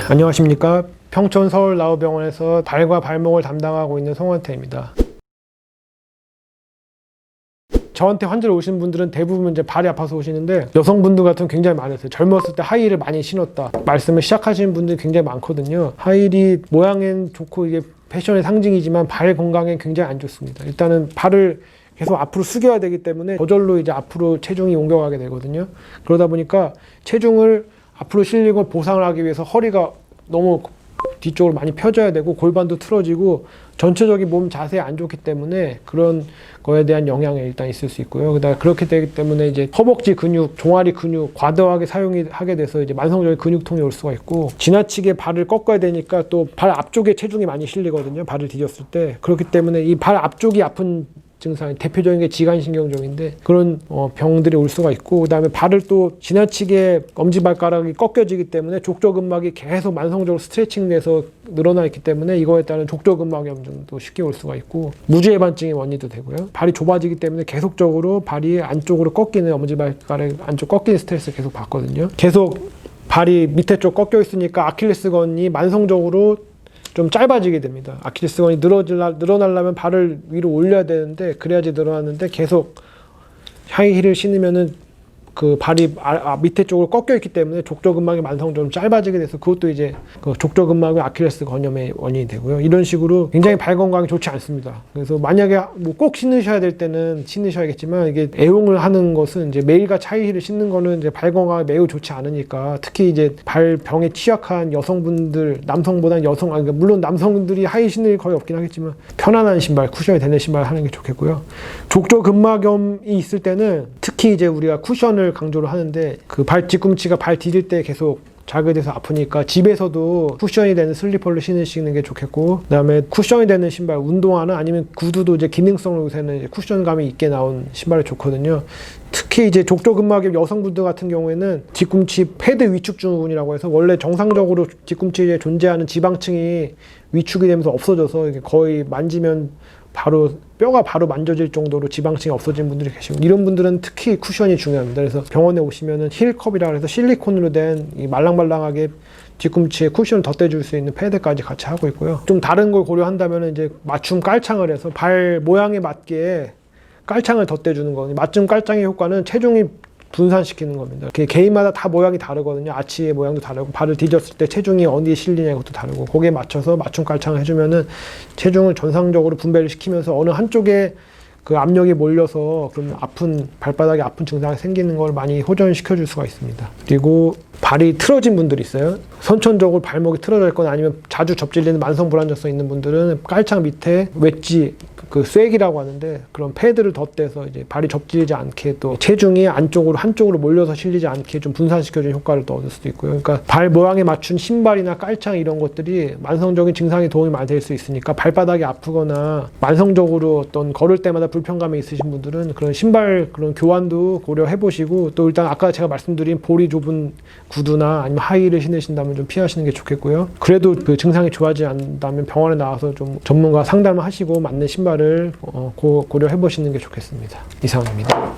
안녕하십니까. 평촌 서울나우병원에서 발과 발목을 담당하고 있는 송원태입니다. 저한테 환자로 오시는 분들은 대부분 이제 발이 아파서 오시는데, 여성분들 같은 굉장히 많으세요. 젊었을 때 하이힐을 많이 신었다 말씀을 시작하시는 분들이 굉장히 많거든요. 하이힐이 모양엔 좋고 이게 패션의 상징이지만 발 건강엔 굉장히 안 좋습니다. 일단은 발을 계속 앞으로 숙여야 되기 때문에 저절로 이제 앞으로 체중이 옮겨가게 되거든요. 그러다 보니까 체중을 앞으로 실리고 보상을 하기 위해서 허리가 너무 뒤쪽으로 많이 펴져야 되고, 골반도 틀어지고 전체적인 몸 자세에 안 좋기 때문에 그런 거에 대한 영향이 일단 있을 수 있고요. 그다음에 그렇게 되기 때문에 이제 허벅지 근육, 종아리 근육 과도하게 하게 돼서 이제 만성적인 근육통이 올 수가 있고, 지나치게 발을 꺾어야 되니까 또 발 앞쪽에 체중이 많이 실리거든요. 발을 뒤졌을 때. 그렇기 때문에 이 발 앞쪽이 아픈 증상, 대표적인 게 지간신경종인데 그런 병들이 올 수가 있고, 그 다음에 발을 또 지나치게 엄지발가락이 꺾여지기 때문에 족저근막이 계속 만성적으로 스트레칭 돼서 늘어나 있기 때문에 이거에 따른 족저근막염도 쉽게 올 수가 있고, 무지해반증의 원인도 되고요. 발이 좁아지기 때문에 계속적으로 발이 안쪽으로 꺾이는, 엄지발가락 안쪽 꺾이는 스트레스를 계속 받거든요. 계속 발이 밑에 쪽 꺾여 있으니까 아킬레스건이 만성적으로 좀 짧아지게 됩니다. 아킬레스건이 늘어나려면 발을 위로 올려야 되는데, 그래야지 늘어나는데 계속 하이힐을 신으면은 그 발이 밑에 쪽으로 꺾여 있기 때문에 족저근막이 만성적으로 짧아지게 돼서 그것도 이제 그 족저근막의 아킬레스 건염의 원인이 되고요. 이런 식으로 굉장히 발 건강이 좋지 않습니다. 그래서 만약에 뭐 꼭 신으셔야 될 때는 신으셔야겠지만, 이게 애용을 하는 것은 이제 매일같이 하이힐을 신는 거는 이제 발 건강에 매우 좋지 않으니까, 특히 이제 발병에 취약한 여성분들, 남성보다는 그러니까 물론 남성들이 하이힐 신을 일 거의 없긴 하겠지만 편안한 신발, 쿠션이 되는 신발 하는 게 좋겠고요. 족저근막염이 있을 때는 특히 이제 우리가 쿠션을 강조를 하는데, 그 발 뒤꿈치가 발 디딜 때 계속 자극돼서 아프니까 집에서도 쿠션이 되는 슬리퍼를 신으시는 게 좋겠고, 그 다음에 쿠션이 되는 신발, 운동화나 아니면 구두도 이제 기능성으로 요새는 이제 쿠션감이 있게 나온 신발이 좋거든요. 특히 이제 족저근막염 여성분들 같은 경우에는 뒤꿈치 패드 위축 증후군이라고 해서, 원래 정상적으로 뒤꿈치에 존재하는 지방층이 위축이 되면서 없어져서 이게 거의 만지면 바로 뼈가 바로 만져질 정도로 지방층이 없어진 분들이 계시고, 이런 분들은 특히 쿠션이 중요합니다. 그래서 병원에 오시면은 힐컵이라 해서 실리콘으로 된 이 말랑말랑하게 뒤꿈치에 쿠션을 덧대줄 수 있는 패드까지 같이 하고 있고요. 좀 다른 걸 고려한다면 이제 맞춤 깔창을 해서 발 모양에 맞게 깔창을 덧대주는 거거든요. 맞춤 깔창의 효과는 체중이 분산시키는 겁니다. 개인마다 다 모양이 다르거든요. 아치의 모양도 다르고, 발을 뒤졌을 때 체중이 어디에 실리냐 것도 다르고, 거기에 맞춰서 맞춤 깔창을 해주면은 체중을 전상적으로 분배를 시키면서 어느 한쪽에 그 압력이 몰려서 그럼 발바닥에 아픈 증상이 생기는 걸 많이 호전시켜 줄 수가 있습니다. 그리고 발이 틀어진 분들이 있어요. 선천적으로 발목이 틀어져 있거나 아니면 자주 접질리는 만성 불안정성 있는 분들은 깔창 밑에 웨지, 그 쐐기라고 하는데 그런 패드를 덧대서 이제 발이 접질리지 않게, 또 체중이 한쪽으로 몰려서 실리지 않게 좀 분산시켜주는 효과를 또 얻을 수도 있고요. 그러니까 발 모양에 맞춘 신발이나 깔창 이런 것들이 만성적인 증상에 도움이 많이 될 수 있으니까, 발바닥이 아프거나 만성적으로 어떤 걸을 때마다 불편감이 있으신 분들은 그런 신발 그런 교환도 고려해 보시고, 또 일단 아까 제가 말씀드린 볼이 좁은 구두나 아니면 하이힐을 신으신다면 좀 피하시는 게 좋겠고요. 그래도 그 증상이 좋아지지 않는다면 병원에 나와서 좀 전문가 상담을 하시고 맞는 신발을 고려해 보시는 게 좋겠습니다. 이상입니다.